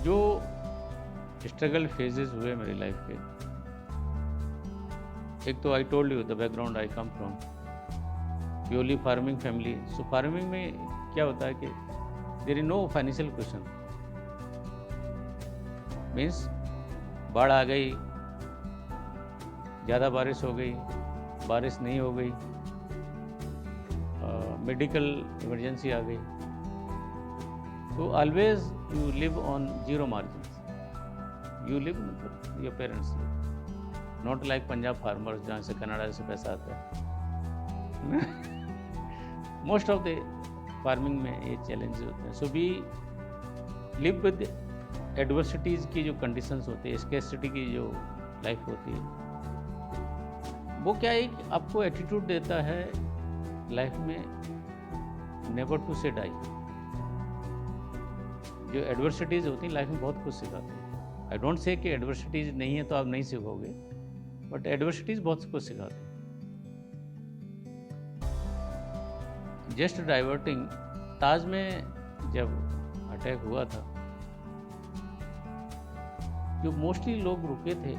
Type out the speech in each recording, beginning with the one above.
जो struggle phases हुए मेरी लाइफ के, एक तो I told you the background I come from purely farming family. So farming में क्या होता है कि there is no financial question. Means बाढ़ आ गई, ज़्यादा बारिश हो गई, बारिश नहीं हो गई, मेडिकल इमरजेंसी आ गई, तो always you live on zero margin. You live मतलब your parents live, not like Punjab farmers जहाँ से कनाडा से पैसा आता है। मोस्ट ऑफ द फार्मिंग में ये चैलेंजेस होते हैं। So we live with adversities की जो कंडीशंस होती है, स्केर्सिटी की जो लाइफ होती है, वो क्या है कि आपको एटीट्यूड देता है लाइफ में नेवर टू से डाई। जो एडवर्सिटीज़ होती हैं लाइफ में बहुत कुछ सिखाती हैं। आई डोंट से कि एडवर्सिटीज़ नहीं है तो आप नहीं सीखोगे, बट एडवर्सिटीज़ बहुत कुछ सिखाती हैं। जस्ट डाइवर्टिंग, ताज में जब अटैक हुआ था, जो मोस्टली लोग रुके थे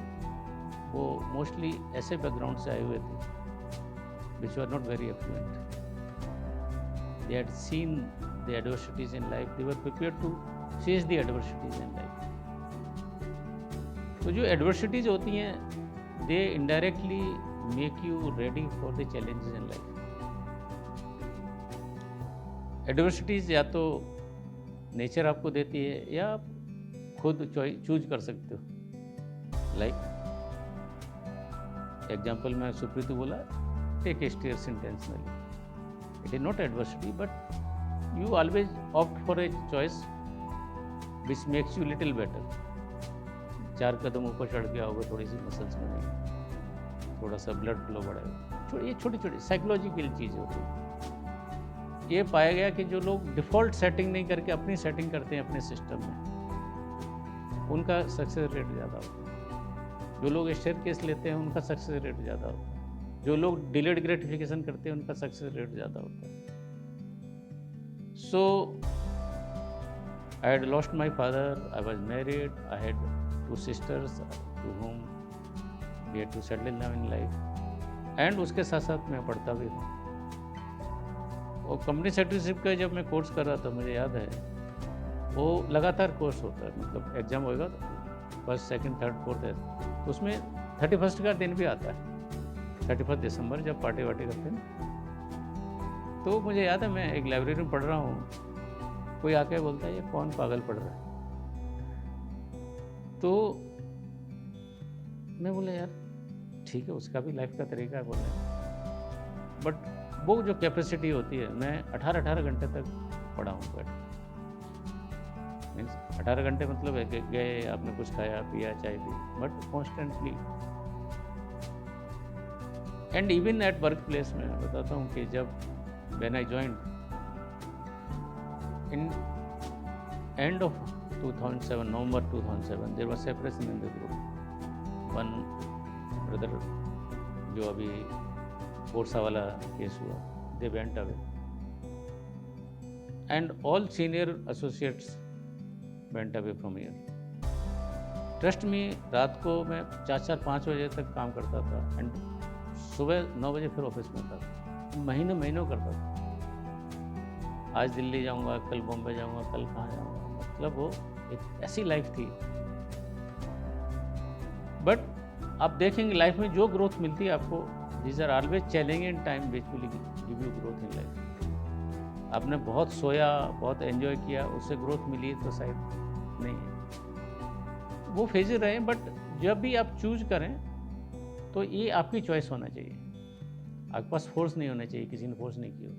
वो मोस्टली ऐसे बैकग्राउंड से आए हुए थे which were not very affluent. They had seen the adversities in life. They were prepared to face the adversities in life. तो जो adversities होती हैं, they indirectly make you ready for the challenges in life. Adversities या तो nature आपको देती है या आप खुद चूज कर सकते हो। लाइक एग्जाम्पल में सुप्रीत बोला, take stairs intentionally. It is not adversity, but you always opt for a choice which makes you little better. 4 कदम ऊपर चढ़ के आओगे, थोड़ी सी मसल्स बनेगी, थोड़ा सा ब्लड फ्लो बढ़ेगा। ये छोटी छोटी साइकोलॉजिकल चीज़ होती है। ये पाया गया कि जो लोग डिफ़ॉल्ट सेटिंग नहीं करके अपनी सेटिंग करते हैं अपने सिस्टम में, उनका सक्सेस रेट ज़्यादा होता है। जो लोग स्टेयरकेस लेते हैं उनका सक्सेस रेट ज़्यादा होता है। जो लोग डिलेड ग्रेटिफिकेशन करते हैं उनका सक्सेस रेट ज़्यादा होता है। So I had lost my father, I was married, I had 2 sisters to home we had to settle now in life, and उसके साथ साथ मैं पढ़ता भी था। और कंपनी सेक्रेटरीशिप का जब मैं कोर्स कर रहा था, मुझे याद है वो लगातार कोर्स होता है, मतलब एग्ज़ाम होएगा तो 1st, 2nd, 3rd, 4th है, तो उसमें 31st का दिन भी आता है, 31 दिसंबर, जब पार्टी वार्टी करते हैं। तो मुझे याद है मैं एक लाइब्रेरी में पढ़ रहा हूँ, कोई आके बोलता है ये कौन पागल पढ़ रहा है। तो मैं बोला यार ठीक है, उसका भी लाइफ का तरीका है बोलने, बट वो जो कैपेसिटी होती है, मैं 18 घंटे तक पढ़ा हूँ बैठ। मीन्स 18 घंटे मतलब है कि गए, आपने कुछ खाया पिया, चाय पी, but constantly. And even at work place में बताता हूँ कि जब when I joined in end of 2007, November 2007, there was separation in the group. One brother जो अभी कोर्सा वाला केस हुआ, they went away, and all senior associates went away from here. Trust me, रात को मैं 4-5 बजे तक काम करता था, एंड सुबह 9 बजे फिर ऑफिस में था। महीनों करता था। आज दिल्ली जाऊंगा, कल बॉम्बे जाऊंगा, कल कहाँ जाऊंगा, मतलब वो एक ऐसी लाइफ थी। बट आप देखेंगे लाइफ में जो ग्रोथ मिलती है आपको, these are always challenging in time which will give you growth in life. आपने बहुत सोया, बहुत एंजॉय किया, उससे ग्रोथ मिली है तो शायद नहीं है। वो फेजेस रहे, बट जब भी आप चूज करें तो ये आपकी चॉइस होना चाहिए। आपके पास फोर्स नहीं होना चाहिए, किसी ने फोर्स नहीं किया।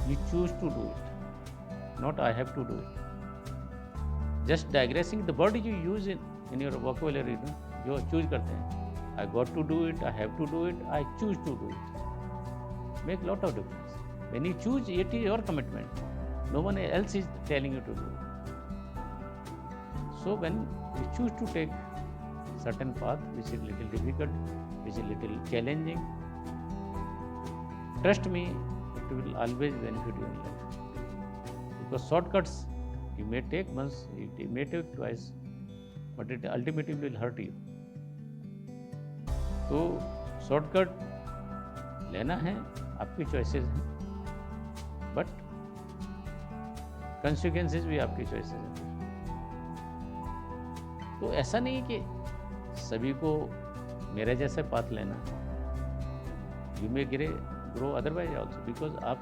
You choose to do it, not I have to do it. Just digressing the word you use in your vocabulary, जो चूज करते हैं, I got to do it, I have to do it, I choose to do it, make lot of difference. When you choose, it is your commitment, no one else is telling you to do it. So when you choose to take certain path which is little difficult, which is little challenging, trust me, it will always benefit you in life, because shortcuts You may take once, you may take twice, but it ultimately will hurt you. तो shortcut लेना है, आपकी choices हैं, but consequences भी आपकी choices हैं। तो ऐसा नहीं है कि सभी को मेरे जैसे पाथ लेना है। You may grow otherwise also, because आप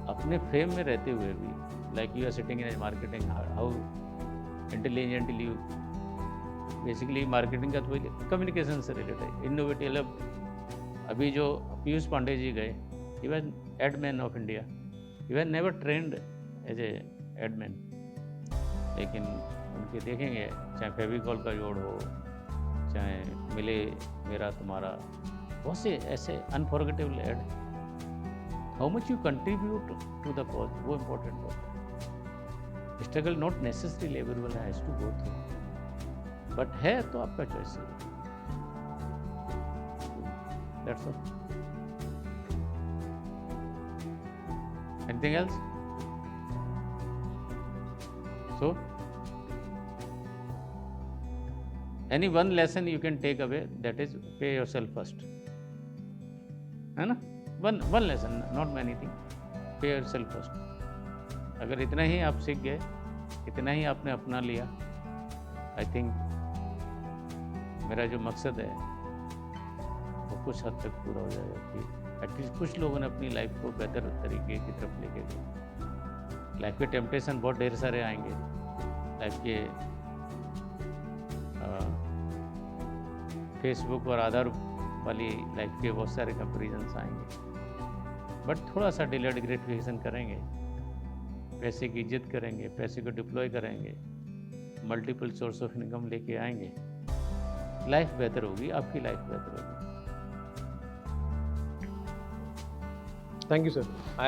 अपने फ्रेम में रहते हुए भी, like you are sitting in marketing, how intelligently you, basically marketing का तो कम्युनिकेशन से रिलेटेड है, इनोवेटिव। अभी जो पीयूष पांडे जी गए, he was adman of India, he was never trained as a adman, लेकिन उनके देखेंगे चाहे फेविकॉल का जोड़ हो, चाहे मिले मेरा तुम्हारा, बहुत से ऐसे unforgettable ad. How much you contribute to the cause, वो इम्पोर्टेंट होता है। Struggle not necessarily everyone has to go through, but है तो आपका चॉइस है। That's all. Anything else? So any one lesson you can take away, that is pay yourself first, है ना? one lesson, not many things, pay yourself first. अगर इतना ही आप सीख गए, इतना ही आपने अपना लिया, आई थिंक मेरा जो मकसद है वो कुछ हद तक पूरा हो जाएगा कि एटलीस्ट कुछ लोगों ने अपनी लाइफ को बेहतर तरीके की तरफ लेके गए। लाइफ के टेम्पटेशन बहुत ढेर सारे आएंगे, लाइफ के फेसबुक और आधार वाली लाइफ के बहुत सारे कंपेरिजन्स आएंगे, बट थोड़ा सा डिलेड ग्रेटिफिकेशन करेंगे, पैसे की इज्जत करेंगे, पैसे को डिप्लॉय करेंगे, मल्टीपल सोर्स ऑफ इनकम लेके आएंगे, लाइफ बेहतर होगी, आपकी लाइफ बेहतर होगी। Thank you sir.